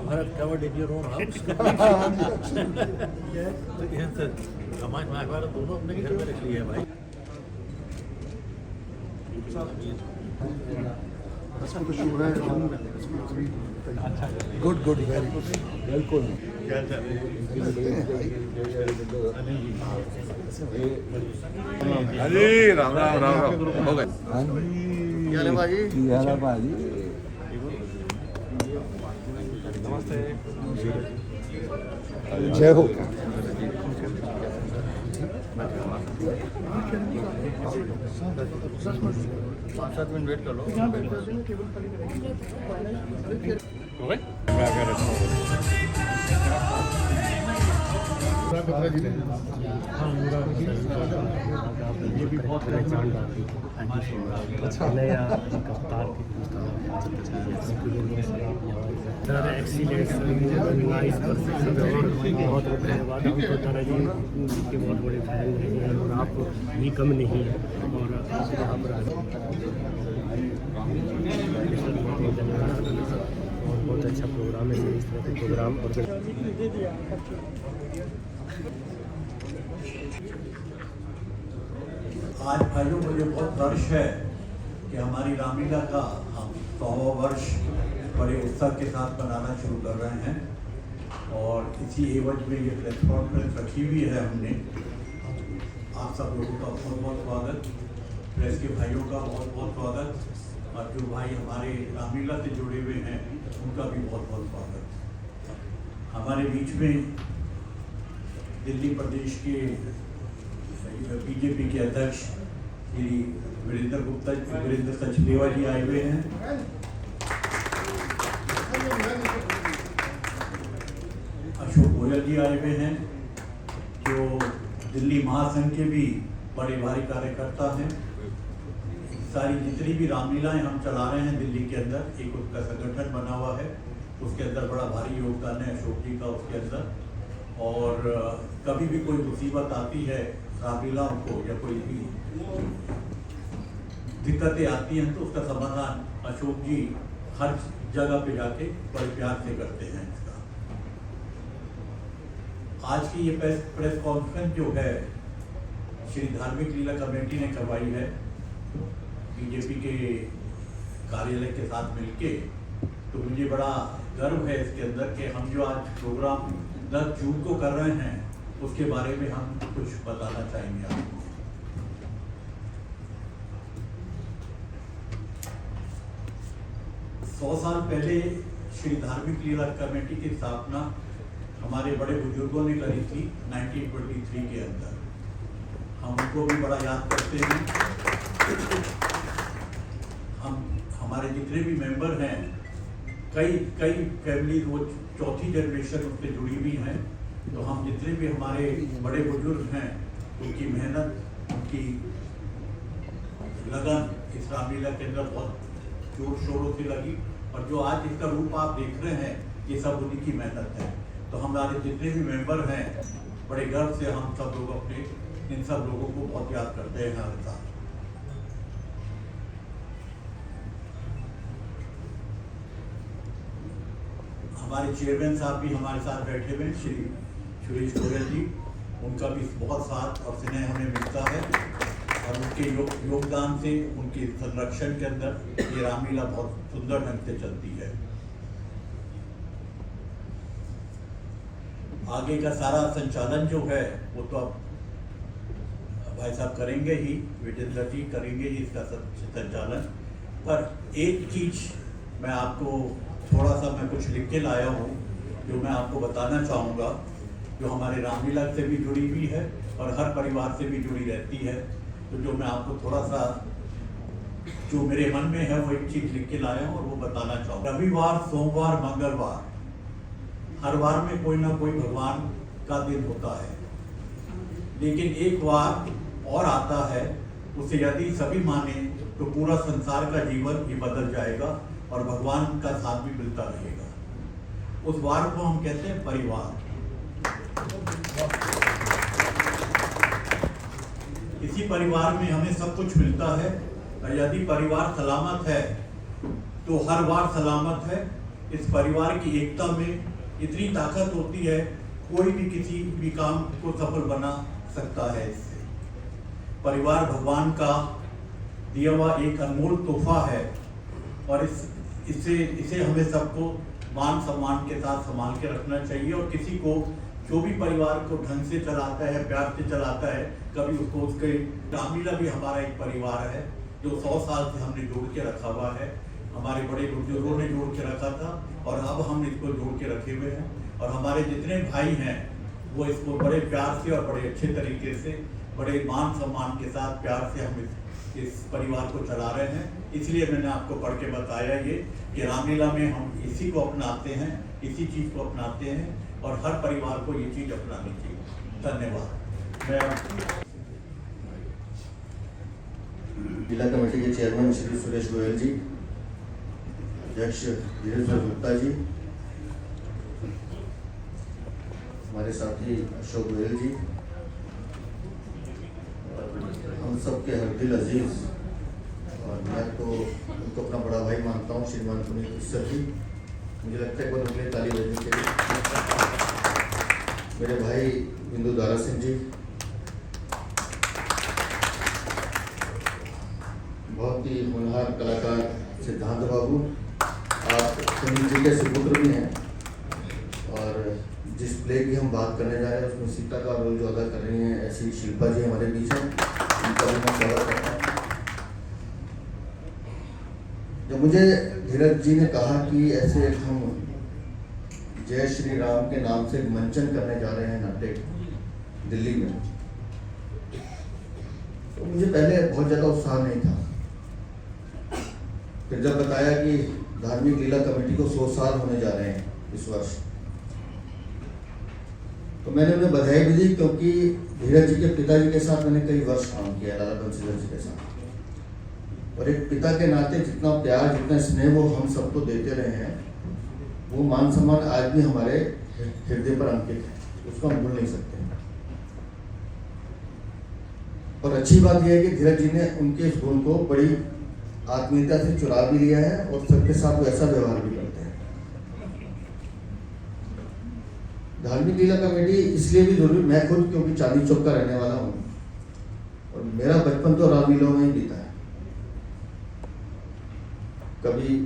Mahabharata covered in your own house? तो यहाँ से रामायण महाभारत दोनों अपने घर में रख लिया है भाई। गुड गुड वेरी गुड बिल्कुल। अरे राम राम राम राम हो गए भाई भाजी जय हो। 5-7 मिनट वेट कर लो। ये भी बहुत पहचान डालती अच्छा नया कप्तान की एक्सीलेंस नाइस परफेक्शन बहुत धन्यवाद। हम तो तारा जी के बहुत बड़े फैन हैं और आप भी कम नहीं हैं और आप यहाँ पर और बहुत अच्छा प्रोग्राम है। इस तरह के प्रोग्राम और आज भाइयों मुझे बहुत हर्ष है कि हमारी रामलीला का हम 100वां वर्ष बड़े उत्साह के साथ मनाना शुरू कर रहे हैं और इसी एवज में ये प्रेस कॉन्फ्रेंस रखी हुई है हमने। आप सब लोगों का बहुत बहुत स्वागत, प्रेस के भाइयों का बहुत बहुत स्वागत और जो भाई हमारे रामलीला से जुड़े हुए हैं उनका भी बहुत बहुत स्वागत। हमारे बीच में दिल्ली प्रदेश के बीजेपी के अध्यक्ष श्री वीरेंद्र सचदेवा जी आए हुए हैं। अशोक गोयल जी आए हुए हैं जो दिल्ली महासंघ के भी बड़े भारी कार्यकर्ता हैं। सारी जितनी भी रामलीलाएं हम चला रहे हैं दिल्ली के अंदर, एक उसका संगठन बना हुआ है, उसके अंदर बड़ा भारी योगदान है अशोक जी का उसके अंदर। और कभी भी कोई मुसीबत आती है रामलीलाओं को या कोई भी दिक्कतें आती हैं तो उसका समाधान अशोक जी हर जगह पे जाके बड़े प्यार से करते हैं। इसका आज की ये प्रेस कॉन्फ्रेंस जो है श्री धार्मिक लीला कमेटी ने करवाई है बीजेपी के कार्यालय के साथ मिलके, तो मुझे बड़ा गर्व है इसके अंदर कि हम जो आज प्रोग्राम 10 जून को कर रहे हैं उसके बारे में हम कुछ बताना चाहेंगे आपको। 100 साल पहले श्री धार्मिक लीला कमेटी की स्थापना हमारे बड़े बुजुर्गों ने करी थी 1923 के अंदर। हम उनको भी बड़ा याद करते हैं। हम हमारे जितने भी मेंबर हैं, कई फैमिली वो चौथी जनरेशन उससे जुड़ी हुई हैं। तो हम जितने भी हमारे बड़े बुजुर्ग हैं उनकी मेहनत, उनकी लगन इस रामलीला के अंदर बहुत जोर शोरों से लगी और जो आज इसका रूप आप देख रहे हैं ये सब उन्हीं की मेहनत है। तो हमारे जितने भी मेंबर हैं बड़े गर्व से हम सब लोग अपने इन सब लोगों को बहुत याद करते हैं हर साल। हमारे चेयरमैन साहब भी हमारे साथ बैठे हुए श्री सुरेश गोयल जी, उनका भी बहुत साथ और स्नेह हमें मिलता है और उनके योगदान से उनके संरक्षण के अंदर ये रामलीला बहुत सुंदर ढंग से चलती है। आगे का सारा संचालन जो है वो तो अब भाई साहब करेंगे ही, विजेंद्र जी करेंगे ही इसका संचालन। पर एक चीज मैं आपको थोड़ा सा मैं कुछ लिख के लाया हूँ जो मैं आपको बताना चाहूँगा, जो हमारे रामलीला से भी जुड़ी हुई है और हर परिवार से भी जुड़ी रहती है। तो जो मैं आपको थोड़ा सा जो मेरे मन में है वो एक चीज लिख के लाया हूँ और वो बताना चाहूँगा। रविवार, सोमवार, मंगलवार, हर वार में कोई ना कोई भगवान का दिन होता है, लेकिन एक वार और आता है, उसे यदि सभी माने तो पूरा संसार का जीवन ही बदल जाएगा और भगवान का साथ भी मिलता रहेगा। उस वार को हम कहते हैं परिवार। इसी परिवार में हमें सब कुछ मिलता है और यदि परिवार सलामत है तो हर वार सलामत है इस परिवार की एकता में इतनी ताकत होती है, कोई भी किसी भी काम को सफल बना सकता है। इससे परिवार भगवान का दिया हुआ एक अनमोल तोहफा है और इसे हमें सबको मान सम्मान के साथ संभाल के रखना चाहिए। और किसी को जो भी परिवार को ढंग से चलाता है, प्यार से चलाता है, कभी उसको उसके रामलीला भी हमारा एक परिवार है जो 100 साल से हमने जोड़ के रखा हुआ है। हमारे बड़े बुजुर्गों ने जोड़ के रखा था और अब हम इसको जोड़ के रखे हुए हैं। और हमारे जितने भाई हैं वो इसको बड़े प्यार से और बड़े अच्छे तरीके से, बड़े मान सम्मान के साथ, प्यार से हम इस परिवार को चला रहे हैं। इसलिए मैंने आपको पढ़ के बताया ये कि रामलीला में हम इसी को अपनाते हैं, इसी चीज़ को अपनाते हैं और हर परिवार को ये चीज़ अपनानी चाहिए। धन्यवाद। मैं जिला कमेटी के चेयरमैन श्री सुरेश गोयल जी, अध्यक्ष धीरेन्द्र गुप्ता जी, हमारे साथी अशोक गोयल जी, हम सब के हरदिल अजीज, और मैं तो उनको अपना बड़ा भाई मानता हूँ, श्रीमान पुनीत ईश्वर जी। मुझे लगता है बहुत उनके ताली बजनी चाहिए। मेरे भाई बिंदु दारा सिंह जी, बहुत ही होनहार कलाकार सिद्धांत बाबू, आप पुनीत जी के सुपुत्र भी हैं और जिस प्ले की हम बात करने जा रहे हैं उसमें सीता का रोल जो अदा कर रही हैं ऐसी शिल्पा जी हमारे बीच हैं, उनका भी मैं स्वागत करता हूँ। जब मुझे धीरज जी ने कहा कि ऐसे हम जय श्री राम के नाम से मंचन करने जा रहे हैं नाटक दिल्ली में, तो मुझे पहले बहुत ज़्यादा उत्साह नहीं था। फिर जब बताया कि धार्मिक लीला कमेटी को 100 साल होने जा रहे हैं इस वर्ष, तो मैंने उन्हें बधाई भी दी, क्योंकि धीरज जी के पिताजी के साथ मैंने कई वर्ष काम किया, लाला बंसीधर जी के साथ, और एक पिता के नाते जितना प्यार, जितना स्नेह वो हम सबको देते रहे हैं, वो मान सम्मान आज भी हमारे हृदय पर अंकित है, उसको हम भूल नहीं सकते। और अच्छी बात यह है कि धीरज जी ने उनके इस गुण को बड़ी आत्मीयता से चुरा भी लिया है और सबके साथ वैसा व्यवहार भी करते हैं। धार्मिक लीला कमेटी इसलिए भी जरूरी, मैं खुद क्योंकि चांदनी चौक का रहने वाला हूँ और मेरा बचपन तो रामलीला में ही बीता है। कभी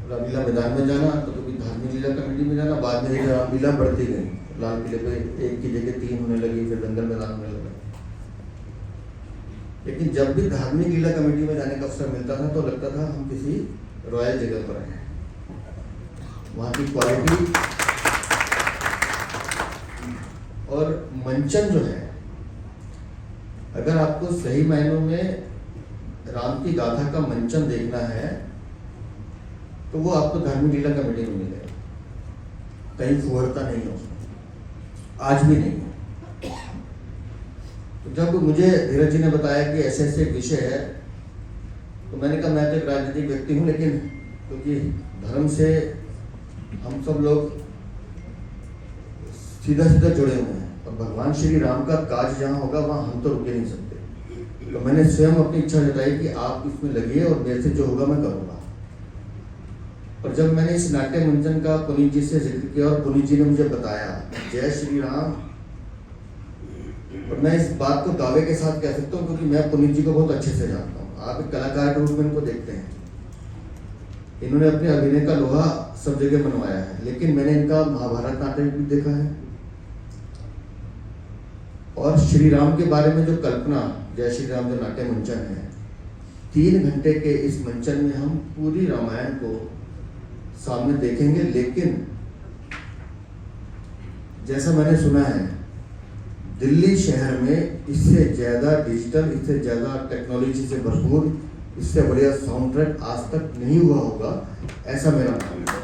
रामलीला मैदान में जाना तो कभी धार्मिक लीला कमेटी में जाना, बाद में रामलीला बढ़ती गई, लाल किले पे 1 की जगह 3 होने लगी, फिर दंगल मैदान होने लगा। लेकिन जब भी धार्मिक लीला कमेटी में जाने का अवसर मिलता था तो लगता था हम किसी रॉयल जगह पर हैं। वहाँ की क्वालिटी और मंचन जो है, अगर आपको सही मायनों में राम की गाथा का मंचन देखना है तो वो आपको धार्मिक लीला कमेटी में मिलेगा। कहीं फुहरता नहीं है उसमें, आज भी नहीं है। तो जब मुझे धीरज जी ने बताया कि ऐसे ऐसे विषय है, तो मैंने कहा मैं तो एक राजनीतिक व्यक्ति हूँ, लेकिन क्योंकि धर्म से हम सब लोग सीधा सीधा जुड़े हुए हैं और भगवान श्री राम का काज जहाँ होगा वहाँ हम तो रुके नहीं सकते। तो मैंने स्वयं अपनी इच्छा जताई कि आप इसमें लगिए और मेरे से जो होगा मैं करूँगा। और जब मैंने इस नाट्य मंचन का पुनीत जी से जिक्र किया और पुनीत जी ने मुझे बताया जय श्री राम, और मैं इस बात को दावे के साथ कह सकता हूँ क्योंकि मैं पुनीत जी को बहुत अच्छे से जानता हूँ। आप एक कलाकार के रूप में इनको देखते हैं, इन्होंने अपने अभिनय का लोहा सब जगह मनवाया है, लेकिन मैंने इनका महाभारत नाटक भी देखा है और श्री राम के बारे में जो कल्पना, जय श्री राम जो नाट्य मंचन है, 3 घंटे के इस मंचन में हम पूरी रामायण को सामने देखेंगे। लेकिन जैसा मैंने सुना है दिल्ली शहर में इससे ज़्यादा डिजिटल, इससे ज़्यादा टेक्नोलॉजी से भरपूर, इससे बढ़िया साउंड ट्रैक आज तक नहीं हुआ होगा, ऐसा मेरा मानना है।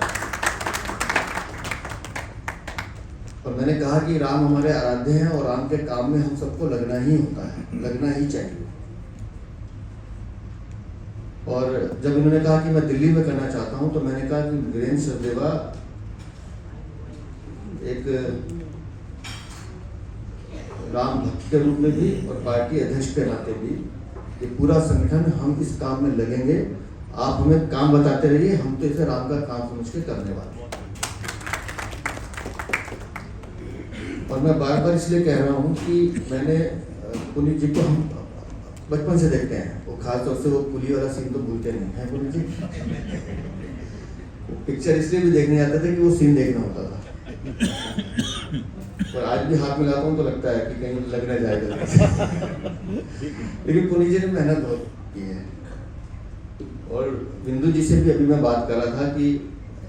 और मैंने कहा कि राम हमारे आराध्य हैं और राम के काम में हम सबको लगना ही होता है, लगना ही चाहिए। और जब इन्होंने कहा कि मैं दिल्ली में करना चाहता हूं, तो मैंने कहा कि वीरेंद्र सचदेवा एक राम भक्त के रूप में भी और पार्टी अध्यक्ष के नाते भी, ये पूरा संगठन हम इस काम में लगेंगे। आप हमें काम बताते रहिए, हम तो इसे राम का काम समझ के करने वाले हैं। और मैं बार बार इसलिए कह रहा हूँ कि मैंने पुनीत जी को हम बचपन से देखते हैं, वो खासतौर से वो पुली वाला सीन तो भूलते नहीं है पुनीत जी। पिक्चर इसलिए भी देखने जाते थे कि वो सीन देखना होता था, और आज भी हाथ मिलाता हूँ तो लगता है कि कहीं लग ना जाएगा। लेकिन पुनीत जी ने मेहनत बहुत की है। और बिंदु जी से भी अभी मैं बात कर रहा था कि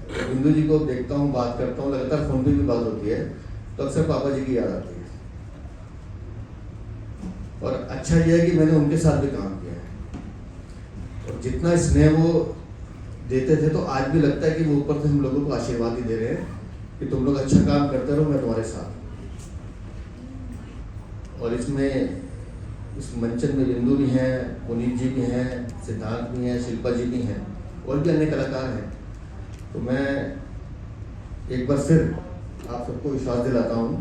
बिंदु जी को देखता हूँ, बात करता हूँ, लगातार फोन पे भी बात होती है, तो अक्सर पापा जी की याद आती है। और अच्छा यह है कि मैंने उनके साथ भी काम किया है, और जितना स्नेह वो देते थे तो आज भी लगता है कि वो ऊपर से हम लोगों को आशीर्वाद ही दे रहे हैं कि तुम लोग अच्छा काम करते रहो, मैं तुम्हारे साथ। और इसमें इस मंचन में बिंदु भी हैं, पुनीत जी भी हैं, सिद्धांत भी हैं, शिल्पा जी भी हैं, और भी अन्य कलाकार हैं। तो मैं एक बार फिर आप सबको विश्वास दिलाता हूँ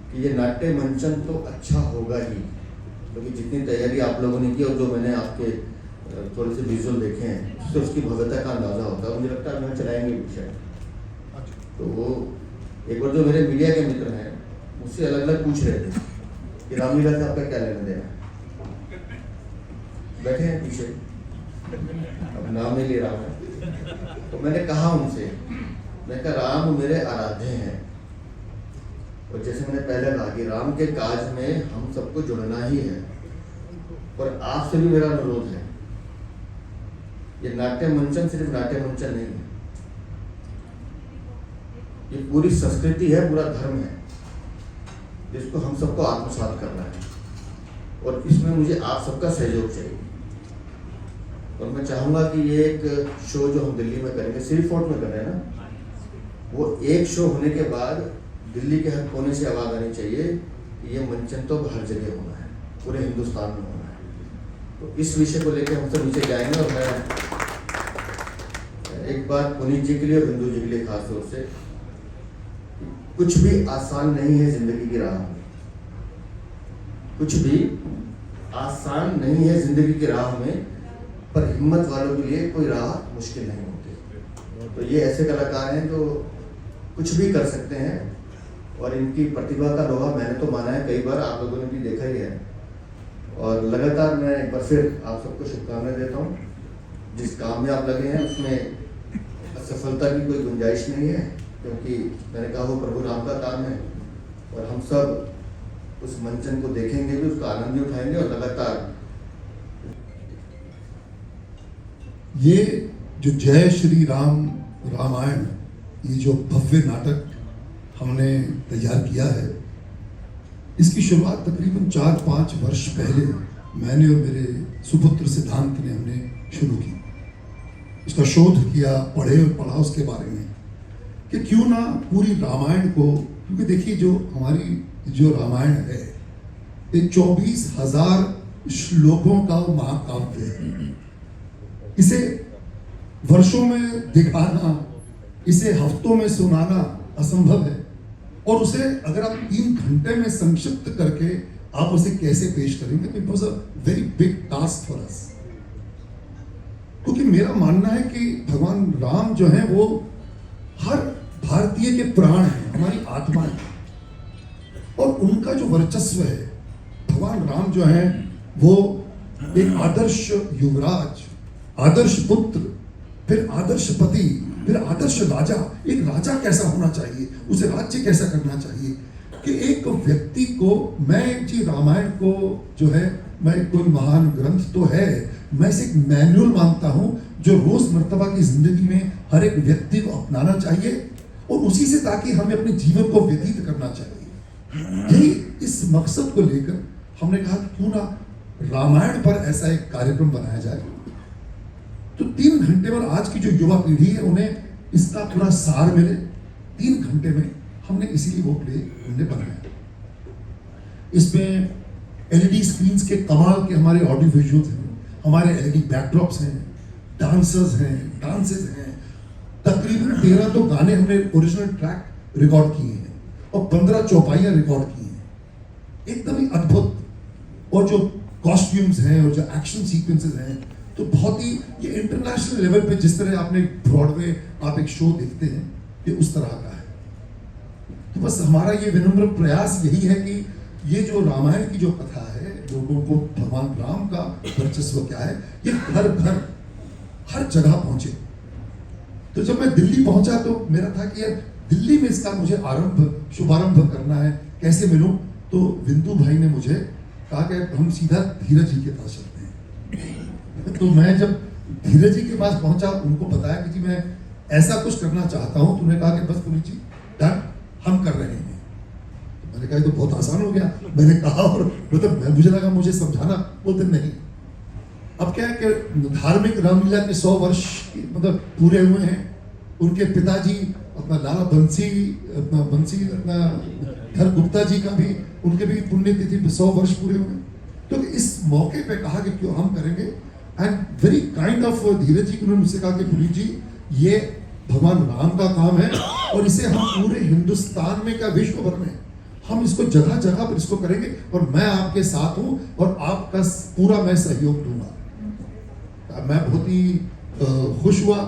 कि ये नाट्य मंचन तो अच्छा होगा ही, क्योंकि जितनी तैयारी आप लोगों ने की और जो मैंने आपके थोड़े से विजुअल देखे हैं, उससे उसकी भव्यता का अंदाजा होता है। मुझे लगता है मैं चलाएंगे विषय। तो वो एक बार जो मेरे मीडिया के मित्र हैं मुझसे अलग अलग पूछ रहे थे कि रामलीला से आपका क्या लेना देना, बैठे हैं पीछे, अब नाम नहीं ले रहा हूँ। तो मैंने कहा उनसे, मैं कहा राम मेरे आराध्य हैं, और जैसे मैंने पहले कहा कि राम के काज में हम सबको जुड़ना ही है। और आपसे भी मेरा अनुरोध है, ये नाट्य मंचन सिर्फ नाट्य मंचन नहीं है, ये पूरी संस्कृति है, पूरा धर्म है, जिसको हम सबको आत्मसात करना है। और इसमें मुझे आप सबका सहयोग चाहिए। और मैं चाहूँगा कि ये एक शो जो हम दिल्ली में करेंगे, सिटी फोर्ट में कर रहे हैं ना, वो एक शो होने के बाद दिल्ली के हर कोने से आवाज़ आनी चाहिए कि ये मंचन तो हर जगह होना है, पूरे हिंदुस्तान में होना है। तो इस विषय को लेकर हम सब नीचे जाएंगे। और मैं एक बात पुनीत जी के लिए और बिंदु जी के लिए खास तौर से, कुछ भी आसान नहीं है जिंदगी की राह में, कुछ भी आसान नहीं है जिंदगी की राह में, पर हिम्मत वालों के लिए कोई राह मुश्किल नहीं होती। तो ये ऐसे कलाकार हैं जो कुछ भी कर सकते हैं, और इनकी प्रतिभा का लोहा मैंने तो माना है कई बार, आप लोगों ने भी देखा ही है। और लगातार मैं एक बार फिर आप सबको शुभकामनाएं देता हूँ। जिस काम में आप लगे हैं उसमें असफलता की कोई गुंजाइश नहीं है, क्योंकि मैंने कहा वो प्रभु राम का काम है, और हम सब उस मंचन को देखेंगे भी, उसका आनंद भी उठाएंगे। और लगातार ये जो जय श्री राम रामायण, ये जो भव्य नाटक हमने तैयार किया है, इसकी शुरुआत तकरीबन 4-5 वर्ष पहले मैंने और मेरे सुपुत्र सिद्धांत ने हमने शुरू की। इसका शोध किया, पढ़े और पढ़ा उसके बारे में कि क्यों ना पूरी रामायण को, क्योंकि देखिए जो हमारी जो रामायण है ये 24,000 श्लोकों का महाकाव्य है। इसे वर्षों में दिखाना, इसे हफ्तों में सुनाना असंभव है, और उसे अगर आप 3 घंटे में संक्षिप्त करके आप उसे कैसे पेश करेंगे, तो it was a very big task for us. क्योंकि मेरा मानना है कि भगवान राम जो है वो हर भारतीय के प्राण हैं, हमारी आत्मा है, और उनका जो वर्चस्व है, भगवान राम जो है वो एक आदर्श युवराज, आदर्श पुत्र, फिर आदर्श पति, फिर आदर्श राजा। एक राजा कैसा होना चाहिए, उसे राज्य कैसा करना चाहिए, कि एक व्यक्ति को, मैं जी रामायण को जो है, मैं कोई महान ग्रंथ तो है, मैं इसे एक मैनुअल मानता हूं जो रोजमर्तबा की जिंदगी में हर एक व्यक्ति को अपनाना चाहिए, और उसी से ताकि हमें अपने जीवन को व्यतीत करना चाहिए। यही इस मकसद को लेकर हमने कहा कि क्यों ना रामायण पर ऐसा एक कार्यक्रम बनाया जाए। तो 3 घंटे में आज की जो युवा पीढ़ी है उन्हें इसका पूरा सार मिले 3 घंटे में, हमने इसीलिए वो प्ले हमने बनाया। इसमें एलईडी स्क्रीन्स के कमाल के हमारे ऑडियो विजुअल्स हैं, हमारे एलईडी बैकड्रॉप्स हैं, डांसर्स हैं, डांसेस हैं। तकरीबन 13 तो गाने हमने ओरिजिनल ट्रैक रिकॉर्ड किए हैं और 15 चौपाइयां रिकॉर्ड की हैं, एकदम ही अद्भुत। और जो कॉस्ट्यूम्स हैं और जो एक्शन सीक्वेंसेस हैं, तो बहुत ही ये इंटरनेशनल लेवल पे जिस तरह आपने ब्रॉडवे आप एक शो देखते हैं ये उस तरह का है। तो बस हमारा ये विनम्र प्रयास यही है कि ये जो रामायण की जो कथा है, लोगों को भगवान राम का वर्चस्व क्या है, ये घर घर हर जगह पहुंचे। तो जब मैं दिल्ली पहुंचा तो मेरा था कि यार दिल्ली में इसका मुझे शुभारंभ करना है, कैसे मिलूं? तो विंदु भाई ने मुझे कहा कि हम सीधा धीरज जी के पास चलते हैं। तो मैं जब धीरज जी के पास पहुंचा, उनको बताया कि जी मैं ऐसा कुछ करना चाहता हूं। तो उन्होंने कहा कि बस पुनीत जी डन, हम कर रहे हैं। तो मैंने कहा तो बहुत आसान हो गया। मैंने कहा और मतलब मुझे लगा मुझे समझाना, बोलते नहीं। अब क्या है कि धार्मिक रामलीला के 100 वर्ष मतलब पूरे हुए हैं। उनके पिताजी अपना लाला बंसी धर गुप्ता जी का भी, उनके भी पुण्यतिथि 100 वर्ष पूरे हुए। तो इस मौके पे कहा कि क्यों हम करेंगे। एंड वेरी काइंड ऑफ धीरज जी ने मुझसे कहा कि पुनीत जी ये भगवान राम का काम है और इसे हम पूरे हिंदुस्तान में क्या विश्व भर में हम इसको जगह जगह पर इसको करेंगे और मैं आपके साथ हूं और आपका पूरा मैं सहयोग दूंगा। मैं बहुत ही खुश हुआ।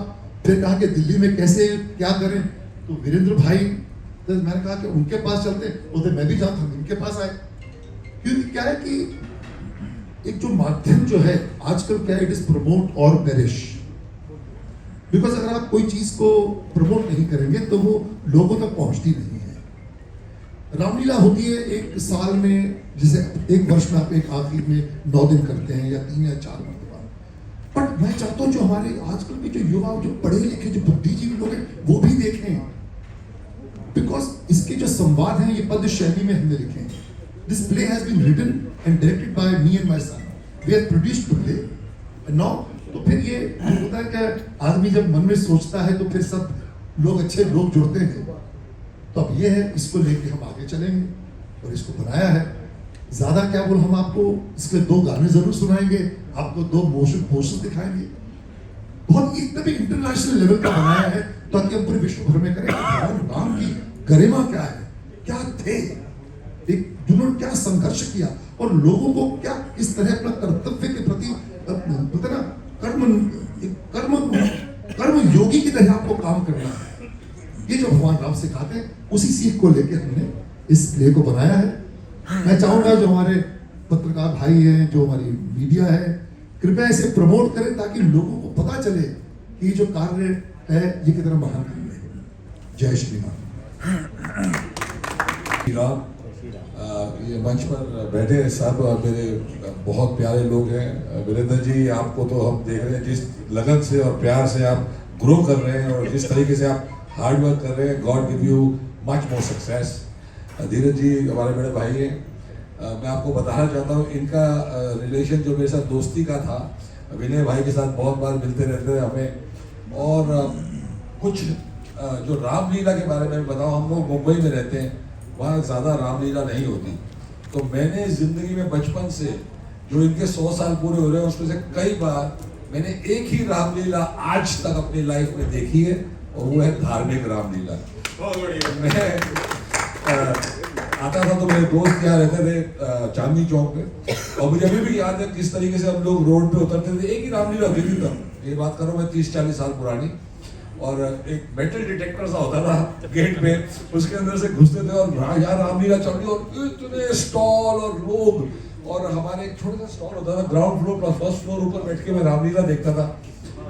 फिर कहा कि दिल्ली में कैसे क्या करें? तो वीरेंद्र भाई, तो मैंने कहा कि उनके पास चलते। बोलते मैं भी जाता हूँ, उनके पास आए। क्योंकि क्या है कि एक जो माध्यम जो है आजकल क्या है, इट इज प्रमोट और पेरिश। बिकॉज अगर आप कोई चीज को प्रमोट नहीं करेंगे तो वो लोगों तक पहुंचती नहीं है। रामलीला होती है एक साल में, जैसे एक वर्ष में आप एक आखिर में 9 दिन करते हैं या 3 या 4 महीने। बट मैं चाहता हूं जो हमारे आजकल के जो युवा, जो पढ़े लिखे, जो बुद्धिजीवी लोग हैं वो भी देखें। बिकॉज इसके जो संवाद हैं ये पद्य शैली में हमने लिखे हैं। This play has been written and directed by me and my son. We have produced the play and now. तो फिर ये होता है कि आदमी जब मन में सोचता है तो फिर सब लोग अच्छे लोग जुड़ते हैं। तो अब ये है, इसको लेके हम आगे चलेंगे और इसको बनाया है। ज्यादा क्या बोल, हम आपको इसके 2 गाने जरूर सुनाएंगे, आपको 2 मोशन दिखाएंगे। बहुत एकदम इंटरनेशनल लेवल का बनाया है ताकि हम पूरे विश्व भर में करें भगवान राम की गरिमा क्या है, क्या थे, एक जिन्होंने क्या संघर्ष किया और लोगों को क्या किस तरह अपना कर्तव्य के प्रति पता ना कर्म योगी की तरह आपको काम करना है। ये जो भगवान राम सिखाते हैं उसी सीख को लेकर हमने इस प्ले को बनाया है। मैं चाहूंगा जो हमारे पत्रकार भाई हैं, जो हमारी मीडिया है, कृपया इसे प्रमोट करें ताकि लोगों को पता चले कि ये जो कार्य है ये कितना महान कार्य है। जय श्री राम। श्री राम। ये मंच पर बैठे सब मेरे बहुत प्यारे लोग हैं। वीरेंद्र जी, आपको तो हम देख रहे हैं जिस लगन से और प्यार से आप ग्रो कर रहे हैं और जिस तरीके से आप हार्ड वर्क कर रहे हैं। God give you much more success. Dheeraj ji हमारे बड़े भाई हैं। मैं आपको बताना चाहता हूँ इनका रिलेशन जो मेरे साथ दोस्ती का था, विनय भाई के साथ बहुत बार मिलते रहते थे हमें। और कुछ जो रामलीला के बारे में बताऊँ, हम लोग मुंबई में रहते हैं, वहाँ ज़्यादा रामलीला नहीं होती। तो मैंने ज़िंदगी में बचपन से जो इनके 100 साल पूरे हो रहे हैं उसमें से कई बार मैंने एक ही रामलीला आज तक अपनी लाइफ में देखी है और वो है धार्मिक रामलीला। मैं आता था तो मेरे दोस्त यहाँ रहते थे चांदनी चौक पे, और मुझे अभी भी याद है किस तरीके से हम लोग रोड पे उतरते थे। एक ही रामलीला होती थी तब, ये बात करो मैं 30-40 साल पुरानी। और एक मेटल डिटेक्टर सा होता था गेट पे, उसके अंदर से घुसते थे और यहाँ रामलीला चल रही और इतने स्टॉल और लोग। और हमारे एक छोटा सा स्टॉल होता था ग्राउंड फ्लोर पर, फर्स्ट फ्लोर ऊपर बैठ के मैं रामलीला देखता था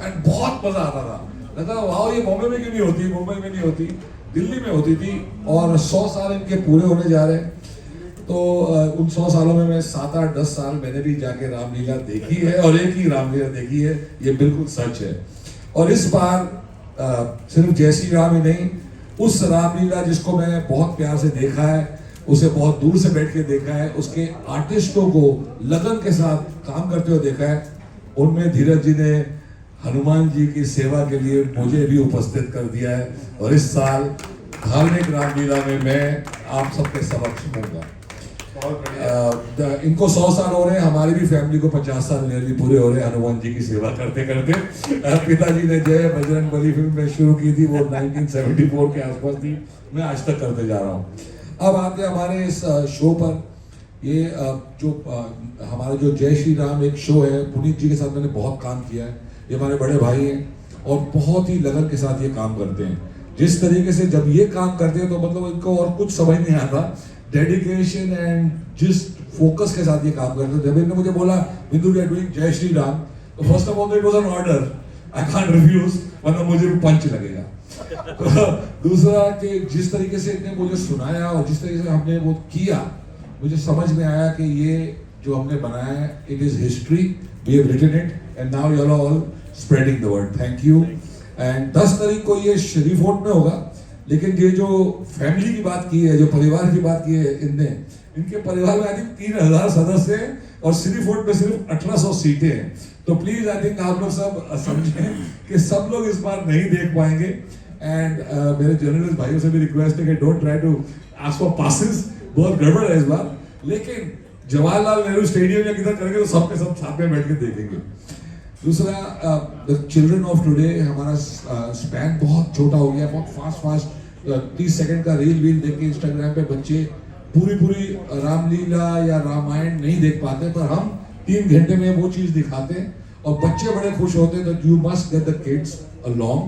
एंड बहुत मजा आता था। लगता था वाह ये बॉम्बे में क्यों नहीं होती, मुंबई में नहीं होती, दिल्ली में होती थी। और 100 साल इनके पूरे होने जा रहे हैं। तो उन 100 सालों में मैं 7-8-10 साल मैंने भी जाके रामलीला देखी है और एक ही रामलीला देखी है, ये बिल्कुल सच है। और इस बार सिर्फ जय श्री राम ही नहीं, उस रामलीला जिसको मैं बहुत प्यार से देखा है, उसे बहुत दूर से बैठ के देखा है, उसके आर्टिस्टों को लगन के साथ काम करते हुए देखा है, उनमें धीरज जी ने हनुमान जी की सेवा के लिए मुझे भी उपस्थित कर दिया है। और इस साल धार्मिक रामलीला में मैं आप सबके समक्ष होऊंगा। इनको 100 साल हो रहे हैं, हमारी भी फैमिली को 50 साल नियरली पूरे हो रहे हैं हनुमान जी की सेवा करते करते। पिताजी ने जय बजरंग बली फिल्म में शुरू की थी, वो 1974 के आसपास थी, मैं आज तक करते जा रहा हूँ। अब आते हमारे इस शो पर ये हमारा जो जय श्री राम एक शो है, पुनीत जी के साथ मैंने बहुत काम किया है। ये हमारे बड़े भाई हैं और बहुत ही लगन के साथ ये काम करते हैं। जिस तरीके से जब ये काम करते हैं तो मतलब इनको और कुछ समझ नहीं आता, डेडिकेशन एंड जिस फोकस के साथ ये काम करते हैं। जब इन्होंने मुझे बोला बिंदु वी आर डूइंग जय श्री राम, तो first of all it was an order, I can't refuse, वरना मुझे पंच लगेगा। दूसरा कि जिस तरीके से इन्होंने मुझे सुनाया और जिस तरीके से हमने वो किया, मुझे समझ में आया कि ये जो हमने बनाया है, it is history, we have written it and now you are all spreading the word. Thank you. And 10 तारीख को ये शरीफ वोट में होगा, लेकिन ये जो फैमिली की बात की है, जो परिवार की बात की है इनके परिवार में आई थिंक 3000 सदस्य हैं और शरीफ वोट में सिर्फ 1800 सीटें हैं। तो प्लीज आई थिंक आप लोग सब समझें कि सब लोग इस बार नहीं देख पाएंगे। एंड मेरे जर्नलिस्ट भाइयों से भी रिक्वेस्ट है कि don't try to ask for passes, बहुत गड़बड़ है इस बार। लेकिन जवाहरलाल नेहरू स्टेडियम या किधर करेंगे तो सबके सब साथ में बैठ के देखेंगे। दूसरा, द चिल्ड्रन ऑफ टुडे, हमारा स्पैन बहुत छोटा हो गया, बहुत फास्ट 30 सेकंड का रील देख के इंस्टाग्राम पे बच्चे पूरी रामलीला या रामायण नहीं देख पाते, पर हम 3 घंटे में वो चीज दिखाते हैं और बच्चे बड़े खुश होते हैं। तो you must get the kids along.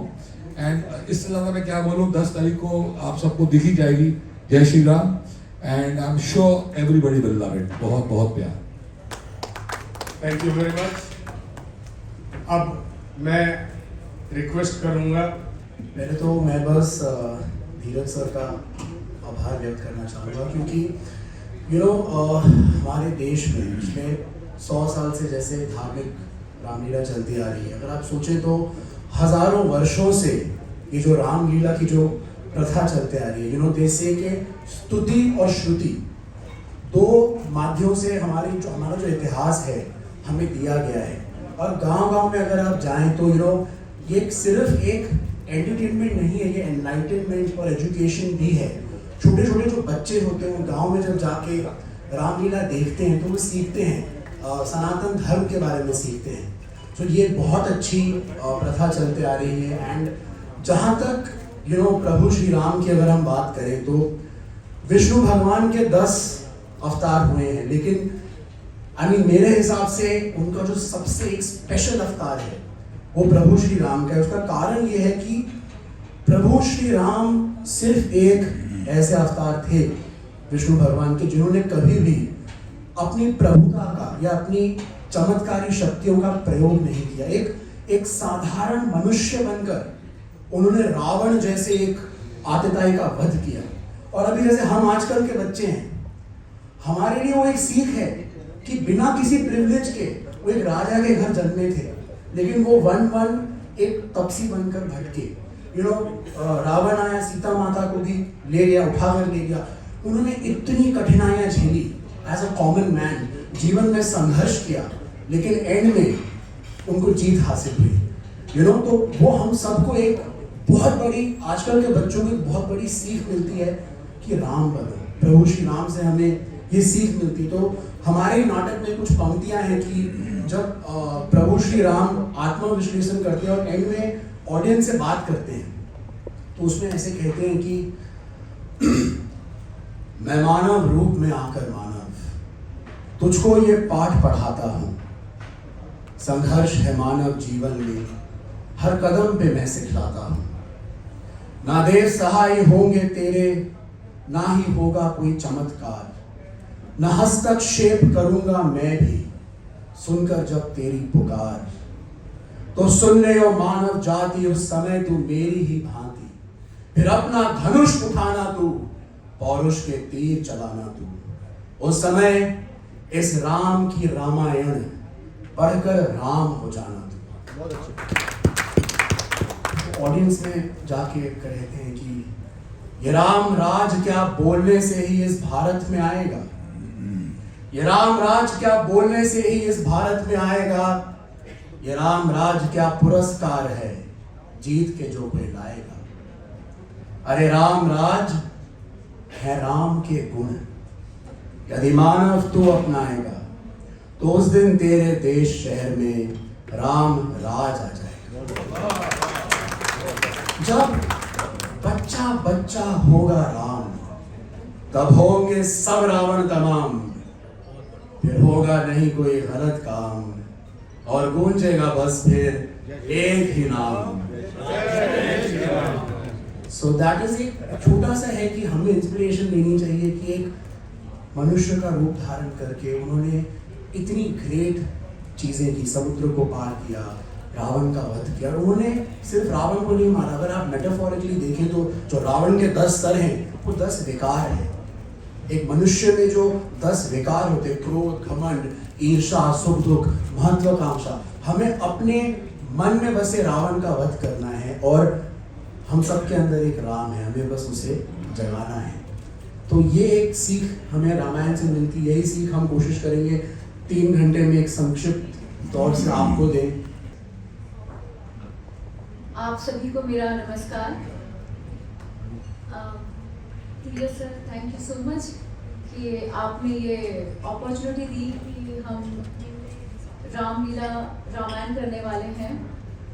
And इससे ज्यादा मैं क्या बोलूं, 10 तारीख को आप सबको दिखी जाएगी जय Shri Ram and I am sure everybody will love it. बहुत बहुत प्यार। Thank you very much. अब मैं रिक्वेस्ट करूंगा, पहले तो मैं बस धीरज सर का आभार व्यक्त करना चाहूँगा, क्योंकि हमारे देश में पिछले 100 साल से जैसे धार्मिक रामलीला चलती आ रही है, अगर आप सोचें तो हजारों वर्षों से ये जो रामलीला की जो प्रथा चलते आ रही है, दे से के स्तुति और श्रुति 2 माध्यमों से हमारा जो इतिहास है हमें दिया गया है। और गांव-गांव में अगर आप जाएं तो ये सिर्फ एक एंटरटेनमेंट नहीं है, ये एनलाइटनमेंट और एजुकेशन भी है। छोटे छोटे जो बच्चे होते हैं गांव में जब जाके रामलीला देखते हैं तो वो सीखते हैं, सनातन धर्म के बारे में सीखते हैं। तो ये बहुत अच्छी प्रथा चलते आ रही है। एंड जहाँ तक प्रभु श्री राम की अगर हम बात करें तो विष्णु भगवान के 10 अवतार हुए हैं, लेकिन मेरे हिसाब से उनका जो सबसे एक स्पेशल अवतार है वो प्रभु श्री राम का है। उसका कारण ये है कि प्रभु श्री राम सिर्फ एक ऐसे अवतार थे विष्णु भगवान के जिन्होंने कभी भी अपनी प्रभुता का या अपनी चमत्कारी शक्तियों का प्रयोग नहीं किया। एक साधारण मनुष्य बनकर उन्होंने रावण जैसे एक आतताई का वध किया। और अभी जैसे हम आजकल के बच्चे हैं, हमारे लिए वो एक सीख है कि बिना किसी प्रिविलेज के वो एक राजा के घर जन्मे थे, लेकिन वो वन एक तपसी बनकर भटके। रावण आया, सीता माता को भी ले गया, उठा कर ले गया। उन्होंने इतनी कठिनाइयां झेली एज अ कॉमन मैन, जीवन में संघर्ष किया, लेकिन एंड में उनको जीत हासिल हुई। तो वो हम सबको एक बहुत बड़ी, आजकल के बच्चों को एक बहुत बड़ी सीख मिलती है कि राम बनो। प्रभु श्री राम से हमें ये सीख मिलती। तो हमारे नाटक में कुछ पंक्तियां हैं कि जब प्रभु श्री राम आत्मविश्लेषण करते हैं और एंड में ऑडियंस से बात करते हैं, तो उसमें ऐसे कहते हैं कि मैं मानव रूप में आकर मानव तुझको ये पाठ पढ़ाता हूं, संघर्ष है मानव जीवन में, हर कदम पे मैं सिखलाता हूं। ना देव सहाय होंगे तेरे, ना ही होगा कोई चमत्कार, न हस्तक्षेप करूंगा मैं भी सुनकर जब तेरी पुकार। तो सुन ले ओ मानव जाति, उस समय तू मेरी ही भांति, फिर अपना धनुष उठाना तू, पौरुष के तीर चलाना तू। उस समय इस राम की रामायण पढ़कर राम हो जाना तू। ऑडियंस में जाके कहते हैं कि ये राम राज क्या बोलने से ही इस भारत में आएगा, ये राम राज क्या बोलने से ही इस भारत में आएगा, ये राम राज क्या पुरस्कार है जीत के जो कोई लाएगा। अरे राम राज है राम के गुण, यदि मानव तू अपनाएगा तो उस दिन तेरे देश शहर में राम राज आ जाएगा। जब बच्चा बच्चा होगा राम, तब होंगे सब रावण तमाम, फिर होगा नहीं कोई गलत काम, और गूंजेगा बस फिर एक ही नाम। सो दैट इज एक छोटा सा है कि हमें इंस्पिरेशन लेनी चाहिए कि एक मनुष्य का रूप धारण करके उन्होंने इतनी ग्रेट चीजें की, समुद्र को पार किया, रावण का वध किया। और उन्होंने सिर्फ रावण को नहीं मारा, अगर आप मेटाफोरिकली देखें तो जो रावण के 10 सर हैं वो 10 विकार हैं। एक मनुष्य में जो 10 विकार होते हैं, क्रोध, घमंड, ईर्ष्या, सुख दुख, महत्वाकांक्षा, हमें अपने मन में बसे रावण का वध करना है और हम सबके अंदर एक राम है, हमें बस उसे जगाना है। तो ये एक सीख हमें रामायण से मिलती है, यही सीख हम कोशिश करेंगे 3 घंटे में एक संक्षिप्त तौर से आपको दें। आप सभी को मेरा नमस्कार। Dheeraj sir, thank you so much कि आपने ये अपॉर्चुनिटी दी कि हम रामलीला रामायण करने वाले हैं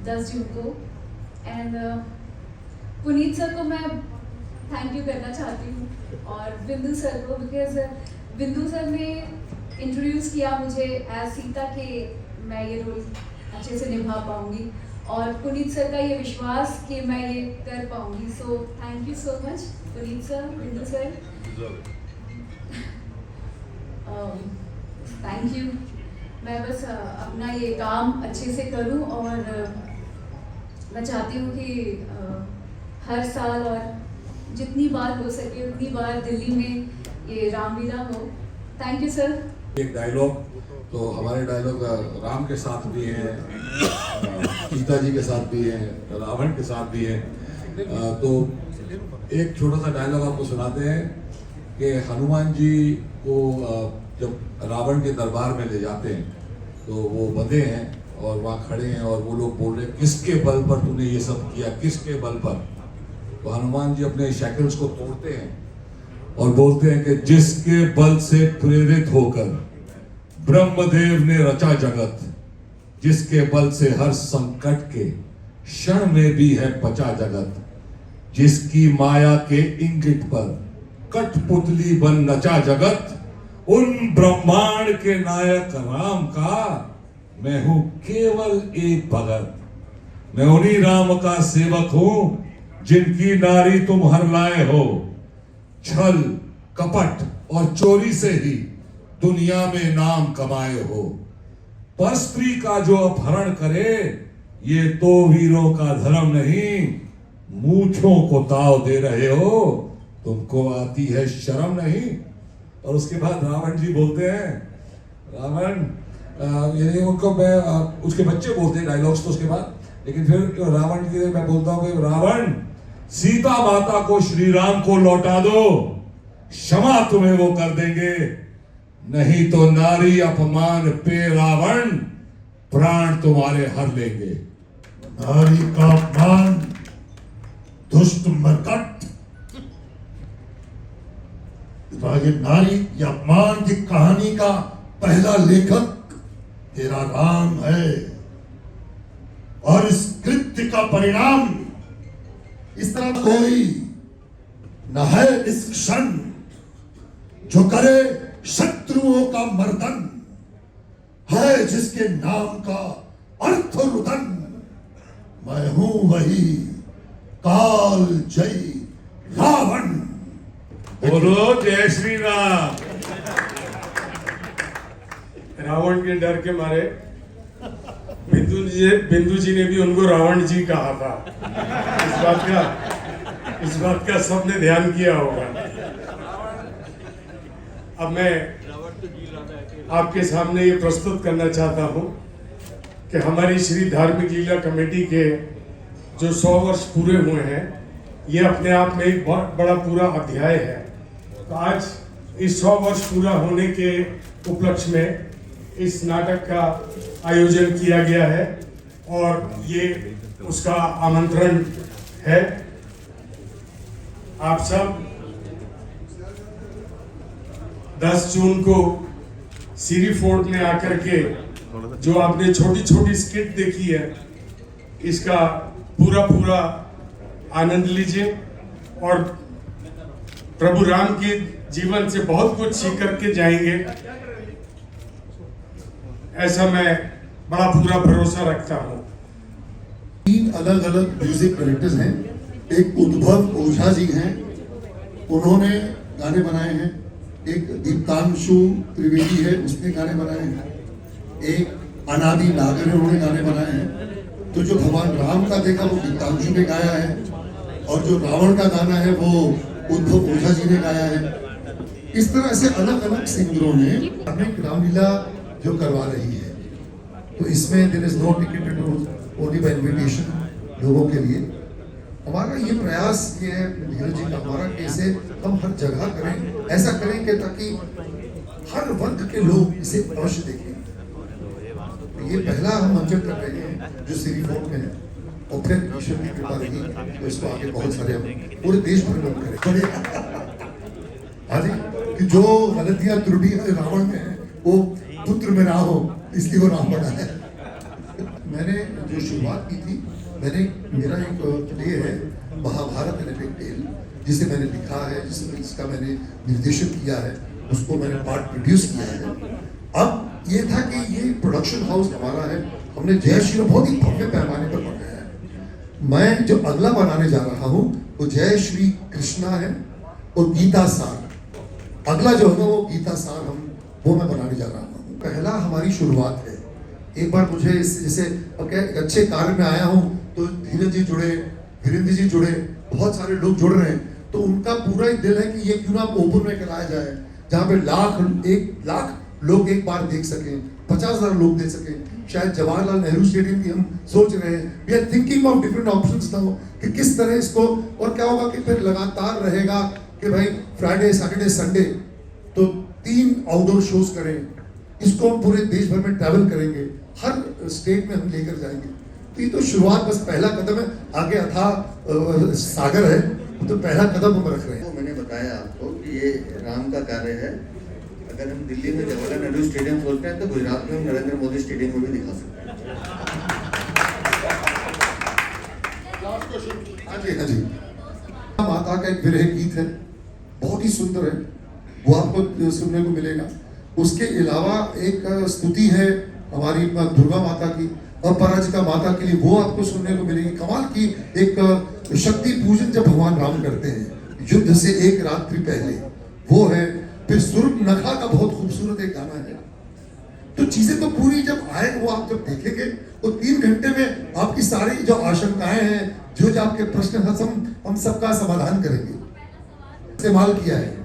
10 जून को। एंड पुनीत सर को मैं थैंक यू करना चाहती हूँ और बिंदु सर को, बिकॉज बिंदु सर ने इंट्रोड्यूस किया मुझे एज सीता के मैं ये रोल अच्छे से निभा पाऊँगी, और पुनीत सर का ये विश्वास कि मैं ये कर पाऊँगी। So thank you so much Puneet sir, बिंदु सर, थैंक यू। मैं बस अपना ये काम अच्छे से करूं और मैं चाहती हूँ कि हर साल और जितनी बार हो सके उतनी बार दिल्ली में ये रामलीला हो। Thank you sir. एक डायलॉग, तो हमारे डायलॉग राम के साथ भी हैं, सीता जी के साथ भी हैं, रावण के साथ भी हैं। तो एक छोटा सा डायलॉग आपको सुनाते हैं कि हनुमान जी को जब रावण के दरबार में ले जाते हैं तो वो बंधे हैं और वहाँ खड़े हैं और वो लोग बोल रहे हैं किसके बल पर तूने ये सब किया, किसके बल पर। तो हनुमान जी अपने शैकल्स को तोड़ते हैं और बोलते हैं कि जिसके बल से प्रेरित होकर ब्रह्मदेव ने रचा जगत, जिसके बल से हर संकट के क्षण में भी है पचा जगत, जिसकी माया के इंगित पर कठपुतली बन नचा जगत, उन ब्रह्मांड के नायक राम का मैं हूं केवल एक भगत। मैं उन्हीं राम का सेवक हूं जिनकी नारी तुम हर लाए हो। छल, कपट और चोरी से ही दुनिया में नाम कमाए हो। पर स्त्री का जो अपहरण करे ये तो वीरों का धर्म नहीं। मूंछों को ताव दे रहे हो, तुमको आती है शर्म नहीं। और उसके बाद रावण जी बोलते हैं, रावण यानी उनको मैं उसके बच्चे बोलते हैं डायलॉग्स तो उसके बाद, लेकिन फिर रावण के मैं बोलता हूँ कि रावण सीता माता को श्री राम को लौटा दो, क्षमा तुम्हें वो कर देंगे, नहीं तो नारी अपमान पे रावण प्राण तुम्हारे हर लेंगे। नारी का अपमान, दुष्ट मरकट, ये नारी के अपमान की कहानी का पहला लेखक तेरा राम है, और इस कृत्य का परिणाम इस तरह कोई न है इस क्षण जो करे शत्रुओं का मर्दन, है जिसके नाम का अर्थ रुदन। मैं हूं वही काल जयी रावण। बोलो जय श्री राम। रावण के डर के मारे बिंदु जी ने भी उनको रावण जी कहा था। इस बात का सबने ध्यान किया होगा। अब मैं आपके सामने ये प्रस्तुत करना चाहता हूँ कि हमारी श्री धार्मिक लीला कमेटी के जो 100 वर्ष पूरे हुए हैं, ये अपने आप में एक बहुत बड़ा पूरा अध्याय है। तो आज इस 100 वर्ष पूरा होने के उपलक्ष्य में इस नाटक का आयोजन किया गया है और ये उसका आमंत्रण है। आप सब 10 जून को सीरी फोर्ट में आकर के जो आपने छोटी छोटी स्किट देखी है, इसका पूरा आनंद लीजिए और प्रभु राम के जीवन से बहुत कुछ सीख करके जाएंगे। ऐसा मैं बड़ा पूरा भरोसा रखता हूँ। 3 अलग अलग म्यूजिक डायरेक्टर्स हैं। एक उद्भव ओझा जी हैं, उन्होंने गाने बनाए हैं। एक दीप्तांशु त्रिवेदी है, उसने गाने बनाए हैं। एक अनादि नागर है, उन्होंने गाने बनाए हैं। तो जो भगवान राम का देखा वो दीप्तांशु ने गाया है, और जो रावण का गाना है वो उद्भव ओझा जी ने गाया है। इस तरह से अलग अलग सिंगरों ने अपनी रामलीला जो करवा रही है, तो इसमें there is no ticket, only by invitation लोगों के लिए। हमारा ये प्रयास ये है धीरज जी का, हमारा कैसे हम हर जगह करें, ऐसा करें कि ताकि हर वर्ग के लोग इसे अवश्य देखें। ये पहला हम मंचन कर रहे हैं जो सीरी फोर्ट में है, और फिर ईश्वर की कृपा रही तो इसको आगे बहुत सारे हम पूरे देश भर में करें। हाँ जी, कि जो गलतियां त्रुटियां रावण में है वो पुत्र में ना हो, इसलिए वो राम बना है। मैंने जो शुरुआत की थी, मेरा एक प्ले है महाभारत एन एपिक टेल, जिसे मैंने लिखा है, जिसका मैंने निर्देशन किया है, उसको मैंने पार्ट प्रोड्यूस किया है। अब ये था कि ये प्रोडक्शन हाउस हमारा है, हमने जय श्री बहुत ही भव्य पैमाने पर बनाया है। मैं जो अगला बनाने जा रहा हूँ वो जय श्री कृष्णा है और गीता सार। अगला जो होगा वो गीता सार वो मैं बनाने जा रहा हूँ। पहला हमारी शुरुआत है। एक बार मुझे जैसे एक अच्छे कार्य में आया हूँ तो धीरज जी जुड़े, वीरेंद्र जी जुड़े, बहुत सारे लोग जुड़ रहे हैं, तो उनका पूरा ही दिल है कि ये क्यों ना ओपन में कराया जाए, जहाँ पे 1 लाख लोग एक बार देख सकें, 50,000 लोग देख सकें। शायद जवाहरलाल नेहरू स्टेडियम की हम सोच रहे हैं, we are thinking of different options now कि किस तरह इसको, और क्या होगा कि फिर लगातार रहेगा कि भाई फ्राइडे सैटरडे संडे तो 3 आउटडोर शोज करें। इसको हम पूरे देश भर में ट्रैवल करेंगे, हर स्टेट में हम लेकर जाएंगे। तो ये तो शुरुआत, बस पहला कदम है, आगे अथाह सागर है, तो पहला कदम हम रख रहे हैं। तो मैंने बताया आपको कि ये राम का कार्य है। अगर हम दिल्ली में जवाहरलाल नेहरू स्टेडियम सोचते हैं तो गुजरात में हम नरेंद्र मोदी स्टेडियम में भी दिखा सकते हैं। हाँ जी, माता का एक विरह गीत है, बहुत ही सुंदर है, वो आपको सुनने को मिलेगा। उसके अलावा एक स्तुति है हमारी दुर्गा माता की, अपराजिता माता के लिए, वो आपको सुनने को मिलेगी। कमाल की एक शक्ति पूजन जब भगवान राम करते हैं युद्ध से 1 रात्रि पहले, वो है। फिर सूर्पनखा का बहुत खूबसूरत एक गाना है। तो चीजें तो पूरी जब आए वो आप जब देखेंगे तो 3 घंटे में आपकी सारी जो आशंकाएं हैं, जो आपके प्रश्न हैं, हम सबका समाधान करेंगे। इस्तेमाल किया है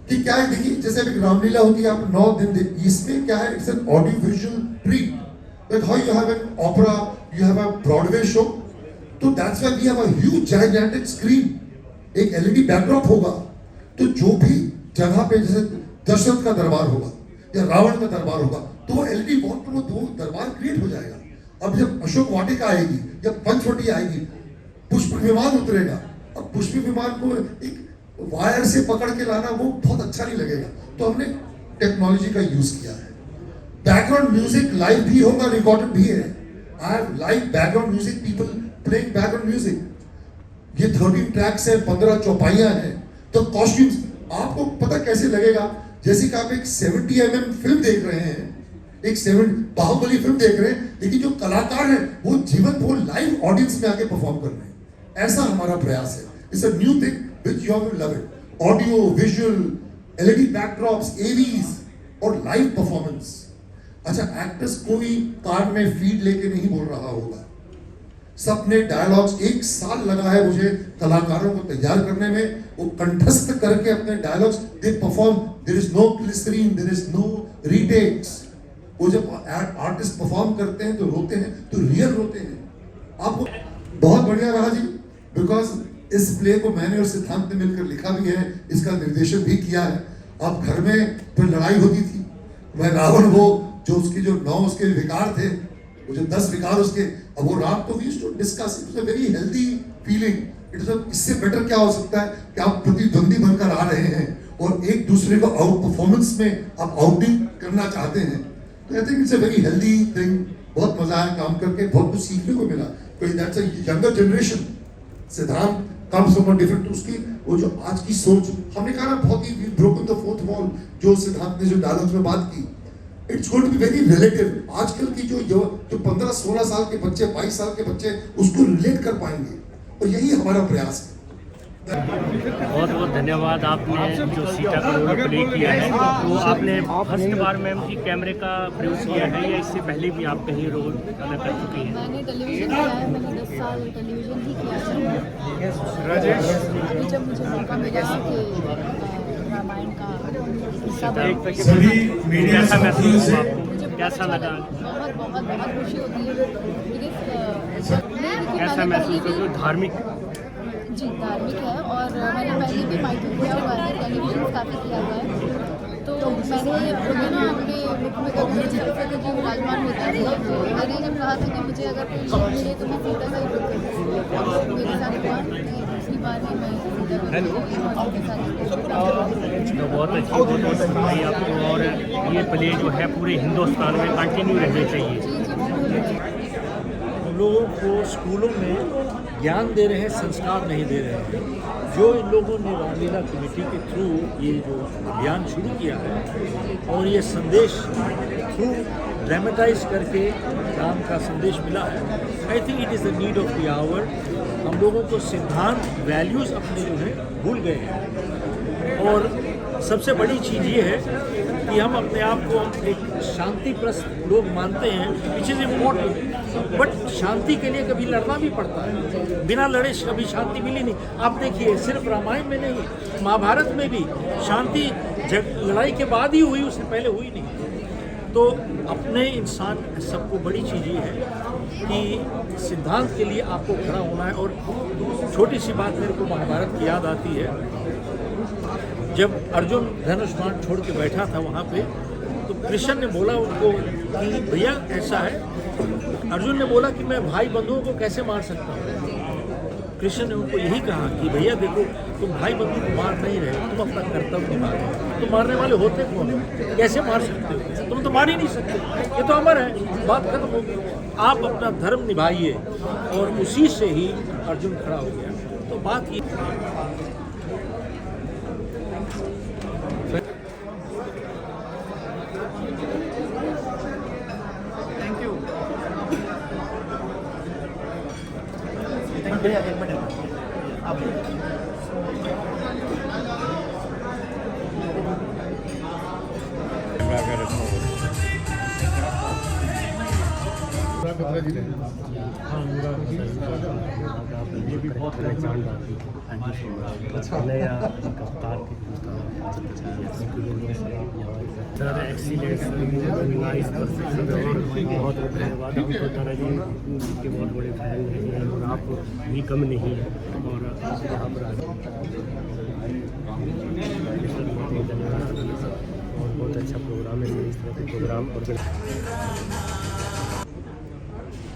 कि क्या है, देखिए जैसे अभी रामलीला होती है, आप 9 दिन देखिए, इसमें क्या है, it's an audio visual treat, like how you have an opera, you have a Broadway show, तो that's why we have a huge gigantic screen, एक LED बैकड्रॉप होगा, तो जो भी जगह पे जैसे दशरथ का दरबार होगा या रावण का दरबार होगा, तो वो LED वॉल पर वो दरबार क्रिएट हो जाएगा। अब जब अशोक वाटिका आएगी या पंचवटी आएगी, पुष्प विमान उतरेगा, अब पुष्प विमान को एक वायर से पकड़ के लाना वो बहुत अच्छा नहीं लगेगा, तो हमने टेक्नोलॉजी का यूज किया है। बैकग्राउंड म्यूजिक लाइव भी होगा, रिकॉर्डेड भी है। I have live background music, people playing background music. ये 13 ट्रैक्स है, 15 चौपाइयां हैं। तो कॉस्ट्यूम्स आपको पता कैसे लगेगा, जैसे कि आप एक 70 mm फिल्म देख रहे हैं, एक 7 बाहुबली फिल्म देख रहे हैं, लेकिन जो कलाकार हैं वो जीवन वो लाइव ऑडियंस में आके परफॉर्म कर रहे हैं। ऐसा हमारा प्रयास है। It's a new thing which you will love it. Audio, visual, LED backdrops, AVs और लाइव परफॉर्मेंस। अच्छा, एक्टर्स कोई कार में फीड लेके नहीं बोल रहा होगा, सबने डायलॉग्स, 1 साल लगा है मुझे कलाकारों को तैयार करने में, वो कंठस्थ करके अपने डायलॉग्स दे perform. There is no glycerine, there is no retakes. वो जब आर्टिस्ट परफॉर्म करते हैं तो रोते हैं, तो रियल रोते हैं। आपको बहुत बढ़िया रहा जी, बिकॉज इस प्ले को मैंने और सिद्धांत ने मिलकर लिखा भी है, इसका निर्देशन भी किया है। अब घर में तो लड़ाई होती थी, मैं रावण वो जो उसके जो 9 उसके विकार थे, वो जो 10 विकार उसके, अब वो रात को we used to discuss, it was a very healthy feeling. It was, इससे बेटर क्या हो सकता है कि आप प्रतिद्वंदी बनकर आ रहे हैं और एक दूसरे को आउट परफॉर्मेंस में आप आउटिंग करना चाहते हैं। तो I think it's a very healthy thing. बहुत मजा आया काम करके, बहुत कुछ सीखने को मिला। कोई दैट्स अ यंगर जनरेशन, सिद्धांत कम्स फ्रॉम अ डिफरेंट, उसकी वो जो आज की सोच, हमने कहा ना बहुत ही ब्रोकन द फोर्थ वॉल, जो सिद्धांत ने जो डायलॉग्स में बात की, it's going to be very relative. आजकल की जो 15-16 साल के बच्चे, 22 साल के बच्चे उसको रिलेट कर पाएंगे, और यही हमारा प्रयास है। बहुत बहुत धन्यवाद। आपने जो सीता का रोल प्ले किया है वो आपने फर्स्ट बार मैम की कैमरे का प्रयोग किया है या इससे पहले भी आप कहीं रोल अदा कर चुकी हैं? मैंने टेलीविज़न किया है, मैंने 10 साल टेलीविज़न ही किया है। अभी जब मुझे मौका मिला कि रामायण का हिस्सा बनूं, सभी मीडिया कैसा महसूस से हुआ आपको? कैसा लगा? बहुत बहुत बहुत खुशी होती है। कैसा महसूस हो? जो धार्मिक जी धार्मिक है, और मैंने पहले भी माइक्रो किया हुआ है, टेलीविज़न काफ़ी किया हुआ है, तो मैंने ना अपने मुख में कभी छलकते जो विराजमान होता है, मैंने जब कहा था कि मुझे अगर कोई शब्द मिले तो मैं सीता का ही रोल करूँ, मेरे साथ हुआ दूसरी बार ही मैं सीता का बहुत अच्छी बहुत सुनाई आपको, और ये प्ले जो है पूरे हिंदुस्तान में कंटिन्यू रहने चाहिए। हम लोगों को स्कूलों में ज्ञान दे रहे हैं, संस्कार नहीं दे रहे हैं। जो इन लोगों ने रामलीला कमेटी के थ्रू ये जो अभियान शुरू किया है और ये संदेश थ्रू ड्रामेटाइज करके राम का संदेश मिला है, I think it is the need of the hour. हम लोगों को सिद्धांत वैल्यूज़ अपने जो है भूल गए हैं, और सबसे बड़ी चीज़ ये है कि हम अपने आप को एक शांतिप्रस्त लोग मानते हैं, विच इज़ इम्पोर्टेंट, बट शांति के लिए कभी लड़ना भी पड़ता है। बिना लड़े कभी शांति मिली नहीं। आप देखिए, सिर्फ रामायण में नहीं, महाभारत में भी शांति लड़ाई के बाद ही हुई, उससे पहले हुई नहीं। तो अपने इंसान, सबको बड़ी चीज़ ये है कि सिद्धांत के लिए आपको खड़ा होना है। और छोटी सी बात मेरे को महाभारत की याद आती है, जब अर्जुन धनुष बाण छोड़ के बैठा था वहाँ पे, तो कृष्ण ने बोला उनको कि भैया ऐसा है। अर्जुन ने बोला कि मैं भाई बंधुओं को कैसे मार सकता हूँ। कृष्ण ने उनको यही कहा कि भैया देखो, तुम भाई बंधु को मार नहीं रहे, तुम अपना कर्तव्य निभा रहे हो। तुम मारने वाले होते कौन? कैसे मार सकते हो? तुम तो मार ही नहीं सकते, ये तो अमर है, बात खत्म हो गई। आप अपना धर्म निभाइए, और उसी से ही अर्जुन खड़ा हो गया। तो बात ये भैया एक मिनट आप ये भी बहुत पहचान बात है। नया कप्तान सर, एक्सीलेंस, नाइस परफेक्शन, और बहुत बहुत धन्यवाद। हम तो तारा जी के बहुत बड़े फैन रहे हैं, और आप भी कम नहीं हैं, और आप यहाँ पर बहुत धन्यवाद, और बहुत अच्छा प्रोग्राम है। इस तरह के प्रोग्राम और